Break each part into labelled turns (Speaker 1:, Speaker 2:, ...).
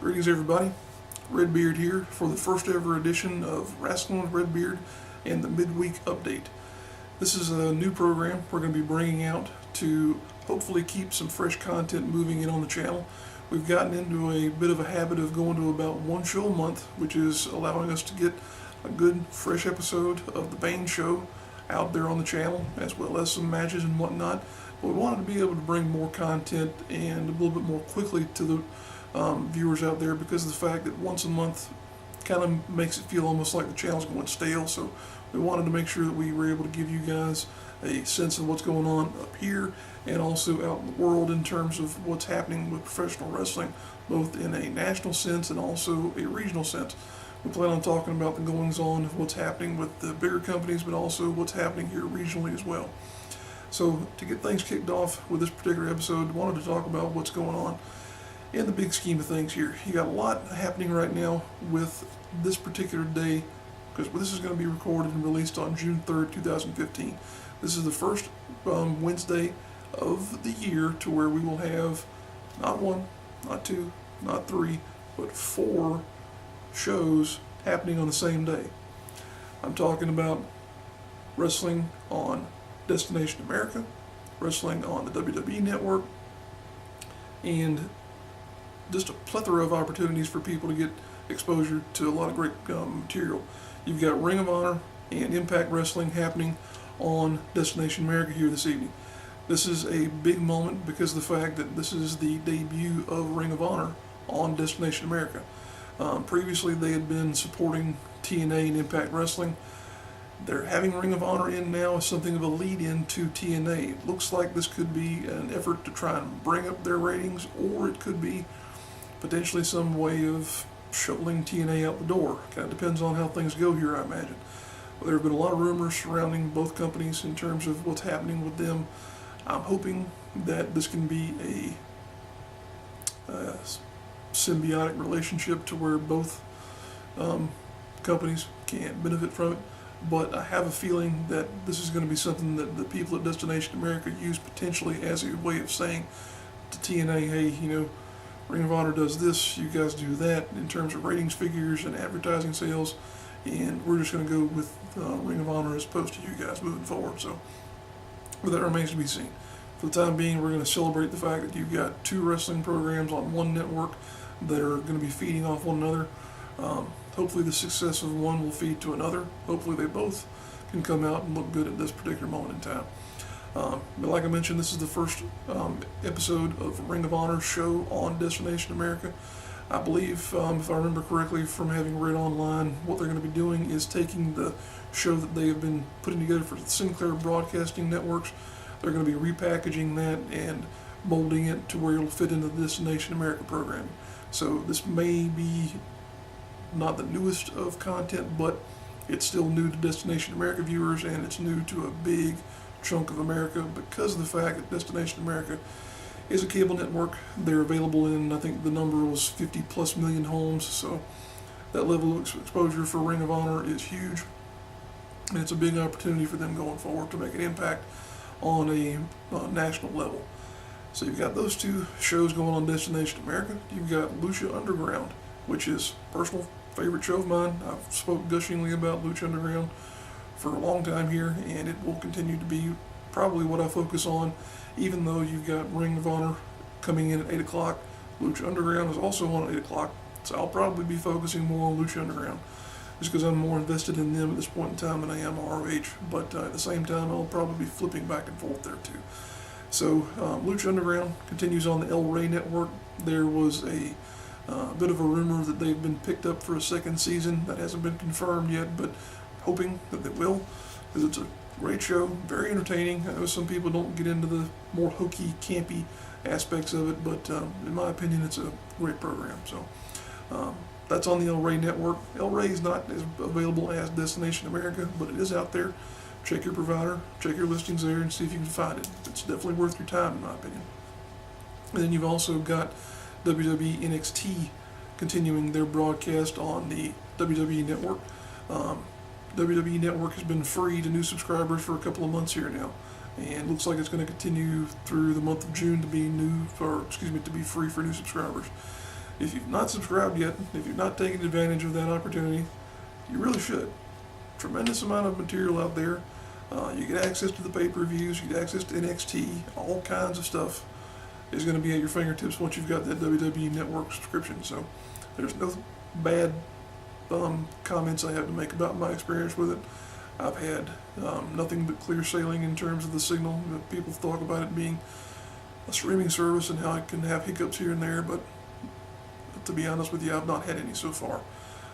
Speaker 1: Greetings everybody, Redbeard here for the first ever edition of Rasslin with Redbeard and the Midweek Update. This is a new program we're going to be bringing out to hopefully keep some fresh content moving in on the channel. We've gotten into a bit of a habit of going to about one show a month, which is allowing us to get a good fresh episode of the Bane show out there on the channel, as well as some matches and whatnot. But we wanted to be able to bring more content and a little bit more quickly to the viewers out there, because of the fact that once a month kind of makes it feel almost like the channel's going stale. So we wanted to make sure that we were able to give you guys a sense of what's going on up here and also out in the world in terms of what's happening with professional wrestling, both in a national sense and also a regional sense. We plan on talking about the goings on of what's happening with the bigger companies, but also what's happening here regionally as well. So to get things kicked off with this particular episode, I wanted to talk about what's going on in the big scheme of things here. You got a lot happening right now with this particular day, because this is going to be recorded and released on June 3rd, 2015. This is the first Wednesday of the year to where we will have not one, not two, not three, but 4 shows happening on the same day. I'm talking about wrestling on Destination America, wrestling on the WWE Network, and just a plethora of opportunities for people to get exposure to a lot of great material. You've got Ring of Honor and Impact Wrestling happening on Destination America here this evening. This is a big moment because of the fact that this is the debut of Ring of Honor on Destination America. Previously they had been supporting TNA and Impact Wrestling. They're having Ring of Honor in now as something of a lead-in to TNA. It looks like this could be an effort to try and bring up their ratings, or it could be potentially some way of shuttling TNA out the door. Kind of depends on how things go here, I imagine. But there have been a lot of rumors surrounding both companies in terms of what's happening with them. I'm hoping that this can be a symbiotic relationship to where both companies can benefit from it. But I have a feeling that this is going to be something that the people at Destination America use potentially as a way of saying to TNA, hey, you know, Ring of Honor does this, you guys do that in terms of ratings figures and advertising sales, and we're just going to go with Ring of Honor as opposed to you guys moving forward. So, but that remains to be seen. For the time being, we're going to celebrate the fact that you've got 2 wrestling programs on one network that are going to be feeding off one another. Hopefully the success of one will feed to another. Hopefully they both can come out and look good at this particular moment in time. But like I mentioned, this is the first episode of Ring of Honor show on Destination America. I believe, if I remember correctly from having read online, what they're going to be doing is taking the show that they have been putting together for the Sinclair Broadcasting Networks. They're going to be repackaging that and molding it to where it'll fit into the Destination America programming. So this may be not the newest of content, but it's still new to Destination America viewers, and it's new to a big chunk of America because of the fact that Destination America is a cable network. They're available in, I think the number was 50 plus million homes, so that level of exposure for Ring of Honor is huge, and it's a big opportunity for them going forward to make an impact on a national level. So you've got those 2 shows going on Destination America. You've got Lucha Underground, which is a personal favorite show of mine. I've spoke gushingly about Lucha Underground for a long time here, and it will continue to be probably what I focus on, even though you've got Ring of Honor coming in at 8 o'clock. Lucha Underground is also on at 8 o'clock, so I'll probably be focusing more on Lucha Underground, just because I'm more invested in them at this point in time than I am ROH, but at the same time I'll probably be flipping back and forth there too. So Lucha Underground continues on the El-Rey Network. There was a bit of a rumor that they've been picked up for a 2nd season. That hasn't been confirmed yet, but hoping that they will, because it's a great show, very entertaining. I know some people don't get into the more hokey, campy aspects of it, but in my opinion, it's a great program. So that's on the El-Rey Network. El-Rey is not as available as Destination America, but it is out there. Check your provider, check your listings there, and see if you can find it. It's definitely worth your time, in my opinion. And then you've also got WWE NXT continuing their broadcast on the WWE Network. WWE Network has been free to new subscribers for a couple of months here now, and looks like it's going to continue through the month of June to be free for new subscribers. if you've not subscribed yet, if you've not taken advantage of that opportunity, you really should. Tremendous amount of material out there. You get access to the pay-per-views, you get access to NXT, all kinds of stuff is going to be at your fingertips once you've got that WWE Network subscription. So there's no bad comments I have to make about my experience with it. I've had nothing but clear sailing in terms of the signal. People talk about it being a streaming service and how it can have hiccups here and there, but to be honest with you, I've not had any so far.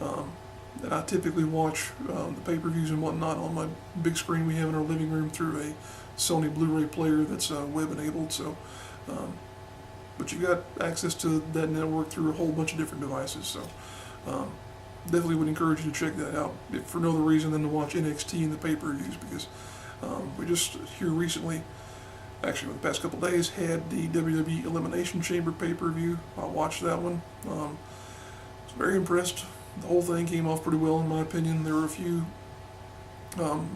Speaker 1: And I typically watch the pay-per-views and whatnot on my big screen we have in our living room through a Sony Blu-ray player that's web-enabled. So, but you got access to that network through a whole bunch of different devices. So, definitely would encourage you to check that out, if for no other reason than to watch NXT and the pay-per-views, because we just here recently, actually in the past couple days, had the WWE Elimination Chamber pay-per-view. I watched that one. Was very impressed. The whole thing came off pretty well in my opinion. There were a few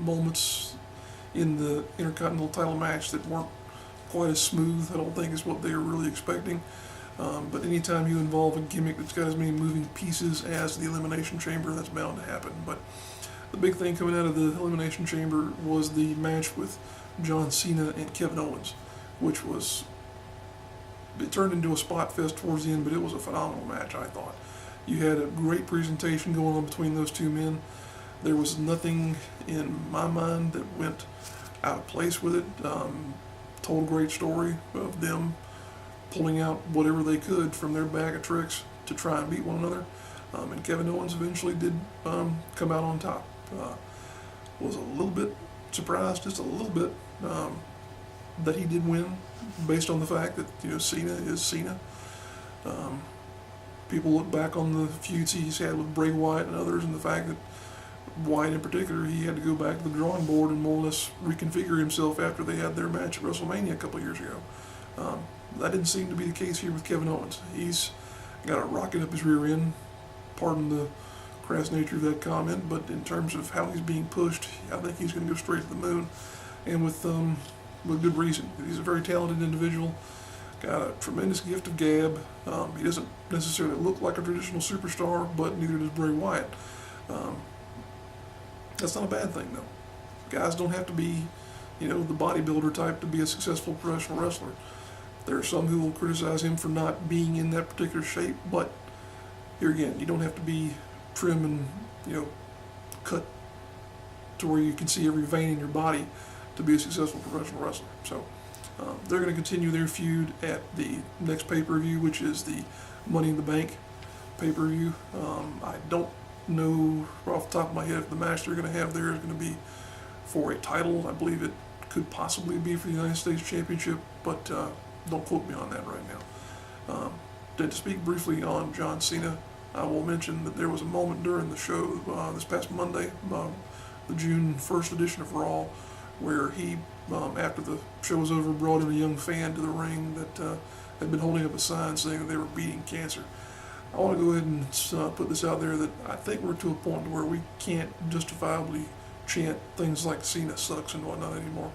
Speaker 1: moments in the Intercontinental title match that weren't quite as smooth, I don't think, is what they were really expecting. But anytime you involve a gimmick that's got as many moving pieces as the Elimination Chamber, that's bound to happen. But the big thing coming out of the Elimination Chamber was the match with John Cena and Kevin Owens, which was, it turned into a spot fest towards the end, but it was a phenomenal match, I thought. You had a great presentation going on between those two men. There was nothing in my mind that went out of place with it. Told a great story of them pulling out whatever they could from their bag of tricks to try and beat one another. And Kevin Owens eventually did come out on top. Was a little bit surprised, just a little bit, that he did win, based on the fact that, you know, Cena is Cena. People look back on the feuds he's had with Bray Wyatt and others, and the fact that Wyatt in particular, he had to go back to the drawing board and more or less reconfigure himself after they had their match at WrestleMania a couple of years ago. That didn't seem to be the case here with Kevin Owens. He's got a rocket up his rear end, pardon the crass nature of that comment, but in terms of how he's being pushed, I think he's going to go straight to the moon, and with good reason. He's a very talented individual, got a tremendous gift of gab. He doesn't necessarily look like a traditional superstar, but neither does Bray Wyatt. That's not a bad thing, though. Guys don't have to be, you know, the bodybuilder type to be a successful professional wrestler. There are some who will criticize him for not being in that particular shape, but here again, you don't have to be trim and, you know, cut to where you can see every vein in your body to be a successful professional wrestler. So they're going to continue their feud at the next pay-per-view, which is the Money in the Bank pay-per-view. I don't know off the top of my head if the match they're going to have there is going to be for a title. I believe it could possibly be for the United States Championship, but don't quote me on that right now. To speak briefly on John Cena, I will mention that there was a moment during the show this past Monday, the June 1st edition of Raw, where he, after the show was over, brought in a young fan to the ring that had been holding up a sign saying that they were beating cancer. I want to go ahead and put this out there that I think we're to a point where we can't justifiably chant things like Cena sucks and whatnot anymore.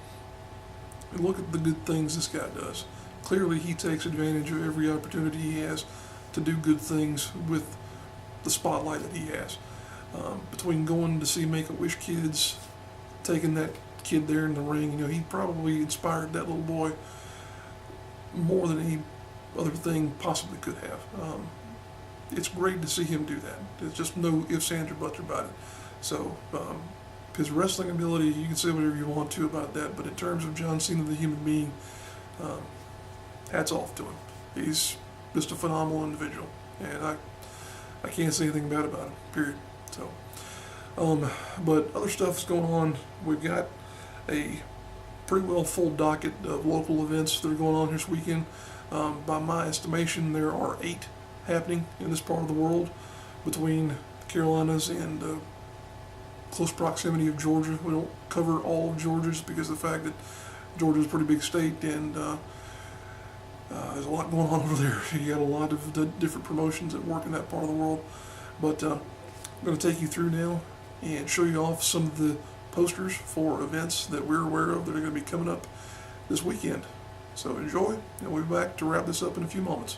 Speaker 1: And look at the good things this guy does. Clearly he takes advantage of every opportunity he has to do good things with the spotlight that he has. Between going to see Make-A-Wish kids, taking that kid there in the ring, you know, he probably inspired that little boy more than any other thing possibly could have. It's great to see him do that. There's just no ifs, ands, or buts about it. So, his wrestling ability, you can say whatever you want to about that, but in terms of John Cena, the human being, hats off to him. He's just a phenomenal individual, and I can't say anything bad about him, period. So, but other stuff is going on. We've got a pretty well full docket of local events that are going on this weekend. By my estimation, there are 8 happening in this part of the world between the Carolinas and close proximity of Georgia. We don't cover all of Georgia's because of the fact that Georgia's a pretty big state, and there's a lot going on over there. You got a lot of different promotions that work in that part of the world. But I'm going to take you through now and show you off some of the posters for events that we're aware of that are going to be coming up this weekend. So enjoy, and we'll be back to wrap this up in a few moments.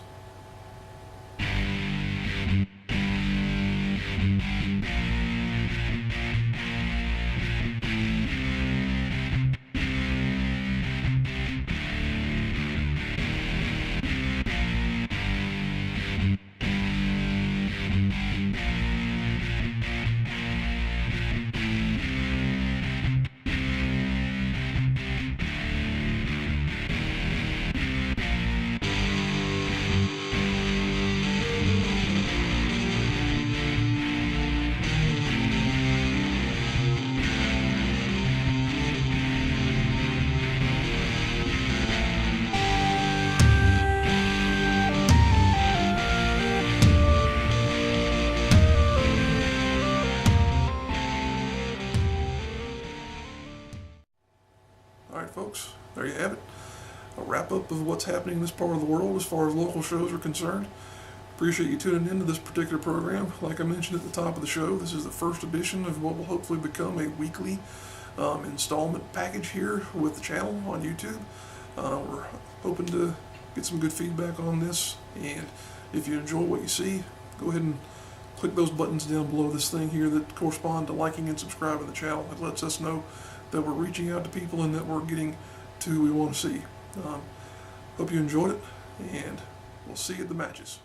Speaker 1: Alright folks, there you have it. A wrap up of what's happening in this part of the world as far as local shows are concerned. Appreciate you tuning into this particular program. Like I mentioned at the top of the show, this is the first edition of what will hopefully become a weekly installment package here with the channel on YouTube. We're hoping to get some good feedback on this, and if you enjoy what you see, go ahead and click those buttons down below this thing here that correspond to liking and subscribing to the channel. It lets us know that we're reaching out to people and that we're getting to who we want to see. Hope you enjoyed it, and we'll see you at the matches.